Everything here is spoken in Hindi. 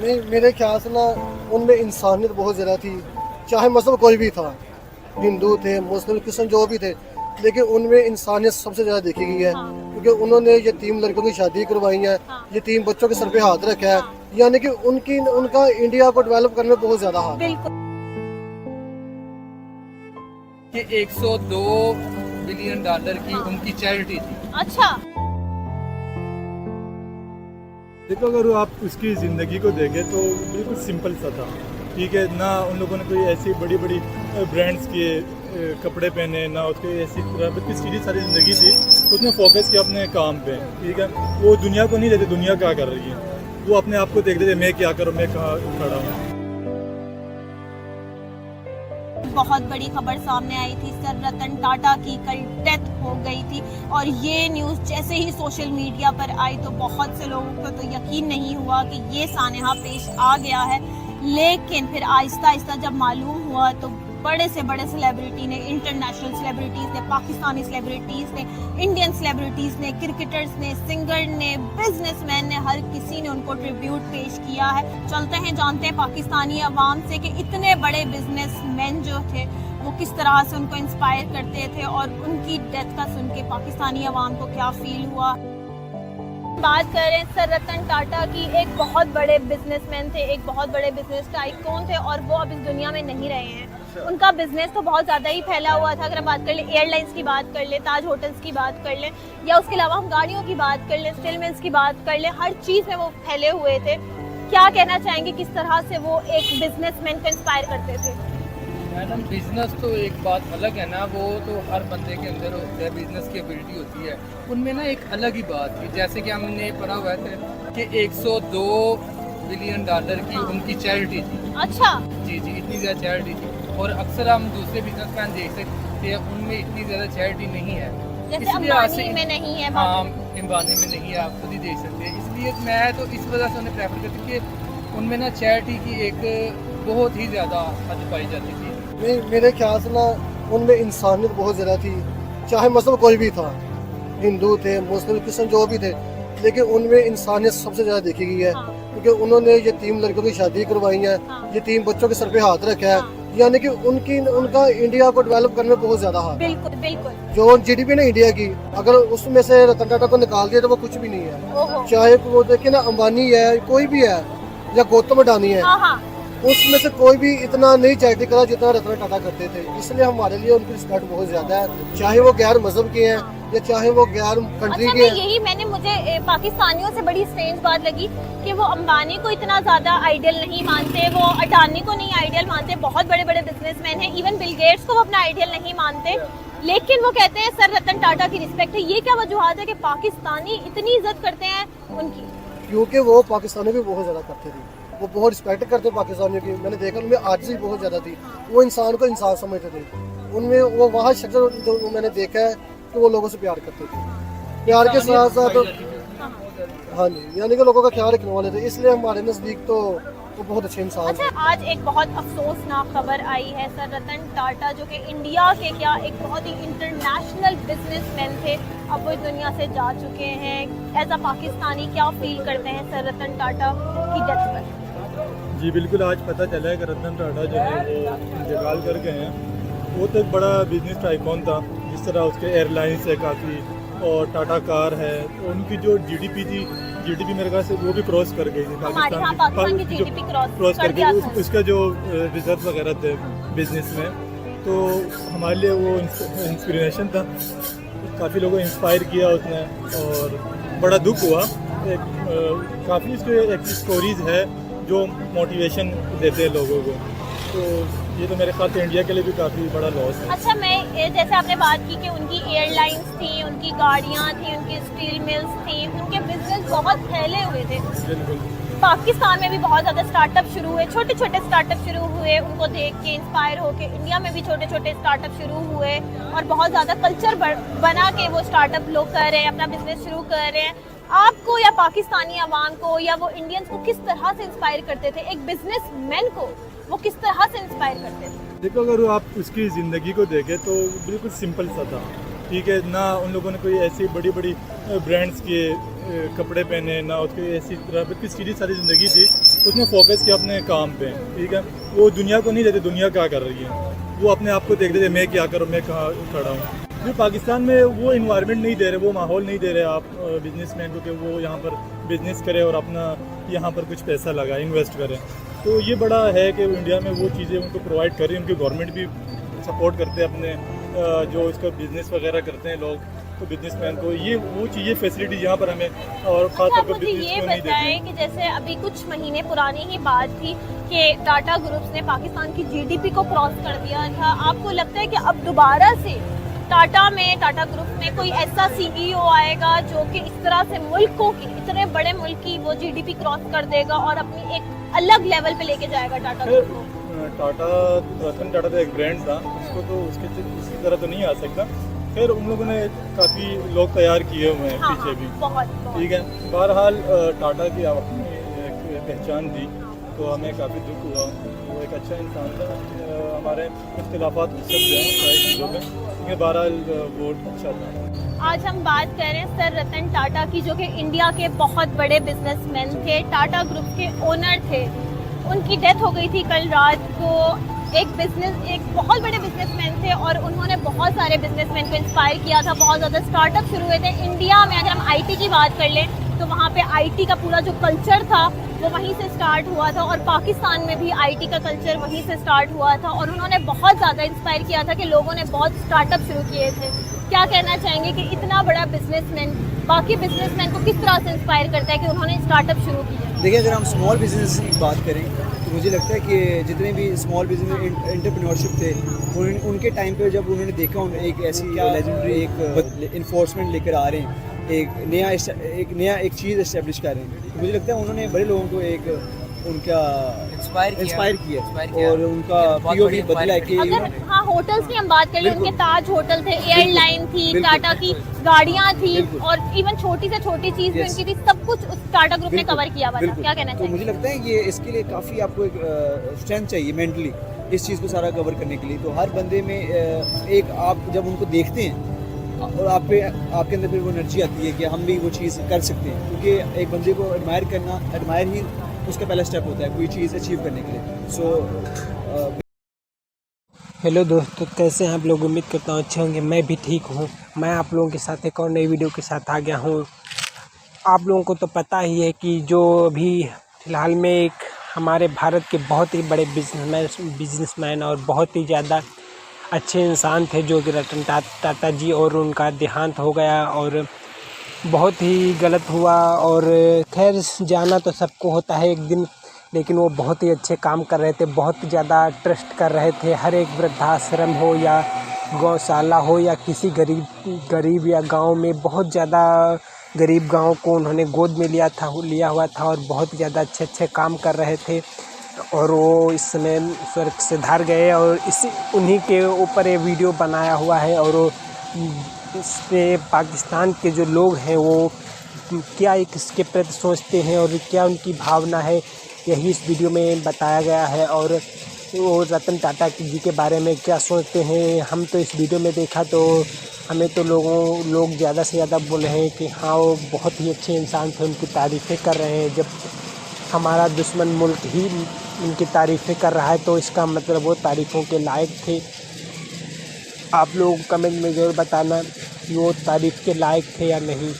मेरे ख्याल से ना उनमें इंसानियत बहुत ज़्यादा थी, चाहे मज़हब कोई भी था, हिंदू थे, मुस्लिम, क्रिश्चियन जो भी थे, लेकिन उनमें इंसानियत सबसे ज़्यादा देखी गई है। क्योंकि उन्होंने यतीम लड़कियों की शादी करवाई है, यतीम बच्चों के सर पे हाथ रखा है, यानी कि उनका इंडिया को डेवलप करने में बहुत ज़्यादा हाथ है। कि 102 बिलियन डॉलर की उनकी चैरिटी थी। अच्छा, देखो अगर आप उसकी ज़िंदगी को देखें तो बिल्कुल सिंपल सा था, ठीक है ना। उन लोगों ने कोई ऐसी बड़ी बड़ी ब्रांड्स के कपड़े पहने ना, उसकी ऐसी बिल्कुल सीधी सारी ज़िंदगी थी। उसने फोकस किया अपने काम पे, ठीक है। वो दुनिया को नहीं देखते दुनिया क्या कर रही है, वो अपने आप को देखते थे मैं क्या करूँ, मैं कहाँ खड़ा हूँ। बहुत बड़ी खबर सामने आई थी, सर रतन टाटा की कल डेथ हो गई थी। और ये न्यूज़ जैसे ही सोशल मीडिया पर आई तो बहुत से लोगों को तो यकीन नहीं हुआ कि ये सानेहा पेश आ गया है। लेकिन फिर आहिस्ता आहिस्ता जब मालूम हुआ तो बड़े से बड़े सेलिब्रिटी ने, इंटरनेशनल सेलिब्रिटीज़ ने, पाकिस्तानी सेलिब्रिटीज़ ने, इंडियन सेलिब्रिटीज़ ने, क्रिकेटर्स ने, सिंगर ने, बिजनेसमैन ने, हर किसी ने उनको ट्रिब्यूट पेश किया है। चलते हैं जानते हैं पाकिस्तानी अवाम से कि इतने बड़े बिजनेसमैन जो थे वो किस तरह से उनको इंस्पायर करते थे और उनकी डेथ का सुन के पाकिस्तानी अवाम को क्या फील हुआ। बात करें सर रतन टाटा की, एक बहुत बड़े बिजनेसमैन थे, एक बहुत बड़े बिजनेस टाइकून थे और वो अब इस दुनिया में नहीं रहे हैं। उनका बिजनेस तो बहुत ज़्यादा ही फैला हुआ था। अगर हम बात कर ले एयरलाइंस की बात कर ले, ताज होटल्स की बात कर ले, या उसके अलावा हम गाड़ियों की बात कर ले, स्टील मिल्स की बात कर ले, हर चीज़ में वो फैले हुए थे। क्या कहना चाहेंगे किस तरह से वो एक बिजनेसमैन को इंस्पायर करते थे? मैडम बिजनेस तो एक बात अलग है ना, वो तो हर बंदे के अंदर होता है, बिजनेस की एबिलिटी होती है। उनमें ना एक अलग ही बात थी, जैसे कि हमने पढ़ा हुआ था कि 102 बिलियन डॉलर की उनकी चैरिटी थी। अच्छा, जी जी, इतनी ज़्यादा चैरिटी थी। और अक्सर हम दूसरे बिजनेसमैन देख सकते हैं उनमें इतनी ज़्यादा चैरिटी नहीं है। जैसे अंबानी में नहीं है। हाँ, अंबानी में नहीं है, आप खुद ही देख सकते हैं। इसलिए मैं तो इस वजह से उन्हें प्रेफर करती कि उनमें ना चैरिटी की एक बहुत ही ज़्यादा हद पाई जाती थी। मेरे ख्याल से ना उनमें इंसानियत बहुत ज़्यादा थी, चाहे मज़हब कोई भी था, हिंदू थे, मुस्लिम, क्रिश्चियन जो भी थे, लेकिन उनमें इंसानियत सबसे ज़्यादा देखी गई है। क्योंकि उन्होंने यतीम लड़कियों की शादी करवाई है, यतीम बच्चों के सर पे हाथ रखा है, यानी कि उनका इंडिया को डेवलप करने में बहुत ज़्यादा हाथ है। बिल्कुल बिल्कुल। जो जीडीपी ना इंडिया की, अगर उसमें से रतन टाटा को निकाल दिया तो वो कुछ भी नहीं है। चाहे वो देखिए ना अंबानी है, कोई भी है, या गौतम अडानी है, उसमें से कोई भी इतना नहीं चैरिटी करा जितना रतन टाटा करते थे। इसलिए हमारे लिए उनकी रिस्पेक्ट बहुत ज्यादा है, चाहे वो गैर मजहब के हैं या चाहे वो गैर कंट्री अच्छा, के हैं। मैंने मुझे पाकिस्तानियों से बड़ी स्ट्रेंज बात लगी कि वो अंबानी को इतना ज्यादा आइडियल नहीं मानते, वो अडानी को नहीं आइडियल मानते, बहुत बड़े बड़े बिजनेसमैन हैं, इवन बिल गेट्स को वो अपना आइडियल नहीं मानते, लेकिन वो कहते हैं सर रतन टाटा की रिस्पेक्ट है। ये क्या वजूहत है कि पाकिस्तानी इतनी इज्जत करते हैं उनकी? क्योंकि वो पाकिस्तानी भी बहुत ज्यादा करते थे, वो बहुत रिस्पेक्ट करते पाकिस्तानियों की। मैंने देखा उनमें आजिज़ी बहुत ज्यादा थी, वो इंसान को इंसान समझते थे। उनमें वो वहाँ शख्स जो मैंने देखा है कि वो लोगों से प्यार करते थे, प्यार के साथ साथ हाँ जी, यानी कि लोगों का ख्याल रखने वाले थे। इसलिए हमारे नज़दीक तो वो बहुत अच्छे इंसान अच्छा, आज एक बहुत अफसोसनाक खबर आई है। सर रतन टाटा जो कि इंडिया के क्या एक बहुत ही इंटरनेशनल बिजनेसमैन थे, अब वो इस दुनिया से जा चुके हैं। एज अ पाकिस्तानी क्या फील करते हैं सर रतन टाटा की डेथ पर? जी बिल्कुल, आज पता चला है कि रतन टाटा जो है वो इंतकाल कर गए हैं। वो तो एक बड़ा बिजनेस टाइकून था, जिस तरह उसके एयरलाइंस है काफ़ी और टाटा कार है, उनकी जो जीडीपी थी, जीडीपी मेरे ख्याल से वो भी क्रॉस कर गई थी, पाकिस्तान की जीडीपी क्रॉस कर गई। उसका जो रिजर्व वगैरह थे बिजनेस में, तो हमारे लिए वो इंस्पिरेशन था। काफ़ी लोगों को इंस्पायर किया उसने और बड़ा दुख हुआ। काफ़ी उसके एक स्टोरीज़ है जो मोटिवेशन देते हैं लोगों को, तो ये तो मेरे ख्याल से इंडिया के लिए भी काफ़ी बड़ा लॉस है। अच्छा, मैं जैसे आपने बात की कि उनकी एयरलाइंस थी, उनकी गाड़ियाँ थी, उनकी स्टील मिल्स थी, उनके बिजनेस बहुत फैले हुए थे। बिल्कुल, पाकिस्तान में भी बहुत ज़्यादा स्टार्टअप शुरू हुए, छोटे छोटे स्टार्टअप शुरू हुए, उनको देख के इंस्पायर होके इंडिया में भी छोटे छोटे स्टार्टअप शुरू हुए और बहुत ज़्यादा कल्चर बना के वो स्टार्टअप लोग कर रहे हैं, अपना बिजनेस शुरू कर रहे हैं। आपको या पाकिस्तानी अवाम को या वो इंडियंस को किस तरह से इंस्पायर करते थे? एक बिजनेसमैन को वो किस तरह से इंस्पायर करते थे? देखो अगर आप उसकी ज़िंदगी को देखें तो बिल्कुल सिंपल सा था, ठीक है ना। उन लोगों ने कोई ऐसी बड़ी बड़ी ब्रांड्स के कपड़े पहने ना, उसकी ऐसी तरह बिल्कुल सीधी सारी ज़िंदगी थी। उसने फोकस किया अपने काम पे, ठीक है। वो दुनिया को नहीं देते दुनिया क्या कर रही है, वो अपने आप को देखते थे मैं क्या करूँ, मैं कहाँ खड़ा हूँ। जो पाकिस्तान में वो इन्वायरमेंट नहीं दे रहे, वो माहौल नहीं दे रहे आप बिजनेसमैन को कि वो यहाँ पर बिज़नेस करे और अपना यहाँ पर कुछ पैसा लगाए, इन्वेस्ट करें। तो ये बड़ा है कि इंडिया में वो चीज़ें उनको प्रोवाइड कर रही है, उनकी गवर्नमेंट भी सपोर्ट करते हैं अपने जो इसका बिज़नेस वगैरह करते हैं लोग, तो बिजनेसमैन को ये वो चीज़ें फैसिलिटी यहाँ पर हमें और अच्छा, खास आप तौर पर मुझे बिजनेस ये को नहीं बताएं देते। कि जैसे अभी कुछ महीने पुरानी ही बात थी कि टाटा ग्रुप्स ने पाकिस्तान की जीडीपी को क्रॉस कर दिया था। आपको लगता है कि अब दोबारा से टाटा ग्रुप में कोई ऐसा सीईओ आएगा जो कि इस तरह से मुल्कों की, इतने बड़े मुल्क की वो जीडीपी क्रॉस कर देगा और अपनी एक अलग लेवल पे लेके जाएगा टाटा ग्रुप को? रतन टाटा तो एक ब्रांड था, उसको तो उसकी तरह तो नहीं आ सकता। फिर उन लोगों ने काफ़ी लोग तैयार किए हुए हैं हाँ, पीछे भी, बहुत ठीक है। बहरहाल टाटा की अपनी एक पहचान थी, तो हमें काफ़ी दुख हुआ। वो एक अच्छा इंसान था, हमारे इख्तिलाफात हो सकते हैं सारी चीज़ों में, लेकिन बहरहाल वो अच्छा था। आज हम बात कर रहे हैं सर रतन टाटा की, जो कि इंडिया के बहुत बड़े बिजनेसमैन थे, टाटा ग्रुप के ओनर थे। उनकी डेथ हो गई थी कल रात को। एक बहुत बड़े बिजनेसमैन थे और उन्होंने बहुत सारे बिजनेसमैन को इंस्पायर किया था। बहुत ज़्यादा स्टार्टअप शुरू हुए थे इंडिया में। अगर हम आईटी की बात कर लें तो वहाँ पे आईटी का पूरा जो कल्चर था वो वहीं से स्टार्ट हुआ था, और पाकिस्तान में भी आईटी का कल्चर वहीं से स्टार्ट हुआ था। और उन्होंने बहुत ज़्यादा इंस्पायर किया था कि लोगों ने बहुत स्टार्टअप शुरू किए थे। क्या कहना चाहेंगे कि इतना बड़ा बिजनेसमैन बाकी बिजनेसमैन को किस तरह से इंस्पायर करता है कि उन्होंने स्टार्टअप शुरू किया? देखिए, अगर हम स्मॉल बिजनेस की बात करें तो मुझे लगता है कि जितने भी स्मॉल बिजनेस एंटरप्रेन्योरशिप थे उनके टाइम पे जब उन्होंने देखा एक ऐसी लेजेंडरी एक इन्फोर्समेंट लेकर आ रहे हैं, एक नया चीज़ इस्टेब्लिश कर रहे हैं, तो मुझे लगता है उन्होंने बड़े लोगों को एक उनका इंस्पायर किया और उनका पीओवी बदला है कि अगर हाँ होटल्स की हम बात कर लें, उनके ताज होटल थे, एयरलाइन थी, टाटा की गाड़ियाँ थी, और इवन छोटी से छोटी चीज़ भी उनकी थी, सब कुछ उस टाटा ग्रुप ने कवर किया हुआ था। क्या कहना तो चाहिए? मुझे लगता है ये इसके लिए काफ़ी आपको एक स्ट्रेंथ चाहिए मेंटली इस चीज़ को सारा कवर करने के लिए। तो हर बंदे में एक आप जब उनको देखते हैं और आपके अंदर फिर वो एनर्जी आती है कि हम भी वो चीज़ कर सकते हैं, क्योंकि एक बंदे को एडमायर ही उसका पहला स्टेप होता है कोई चीज़ अचीव करने के लिए। हेलो दोस्तों, कैसे हैं आप लोग? उम्मीद करता हूँ अच्छे होंगे। मैं भी ठीक हूँ। मैं आप लोगों के साथ एक और नई वीडियो के साथ आ गया हूँ। आप लोगों को तो पता ही है कि जो अभी फ़िलहाल में एक हमारे भारत के बहुत ही बड़े बिजनेसमैन और बहुत ही ज़्यादा अच्छे इंसान थे जो कि रतन टाटा जी, और उनका देहांत हो गया और बहुत ही गलत हुआ। और खैर जाना तो सबको होता है एक दिन, लेकिन वो बहुत ही अच्छे काम कर रहे थे, बहुत ज़्यादा ट्रस्ट कर रहे थे। हर एक वृद्धाश्रम हो या गौशाला हो या किसी गरीब या गांव में, बहुत ज़्यादा गरीब गांव को उन्होंने गोद में लिया हुआ था और बहुत ज़्यादा अच्छे काम कर रहे थे। और वो इस समय स्वर्ग से धार गए और उन्हीं के ऊपर ये वीडियो बनाया हुआ है। और इसमें पाकिस्तान के जो लोग हैं वो क्या इसके प्रति सोचते हैं और क्या उनकी भावना है, यही इस वीडियो में बताया गया है। और वो रतन टाटा जी के बारे में क्या सोचते हैं, हम तो इस वीडियो में देखा तो हमें तो लोग ज़्यादा से ज़्यादा बोल रहे हैं कि हाँ वो बहुत ही अच्छे इंसान थे, उनकी तारीफ़ें कर रहे हैं। जब हमारा दुश्मन मुल्क ही उनकी तारीफ़ें कर रहा है तो इसका मतलब वो तारीफ़ों के लायक थे। आप लोग कमेंट में ज़रूर बताना कि वो तारीफ़ के लायक थे या नहीं।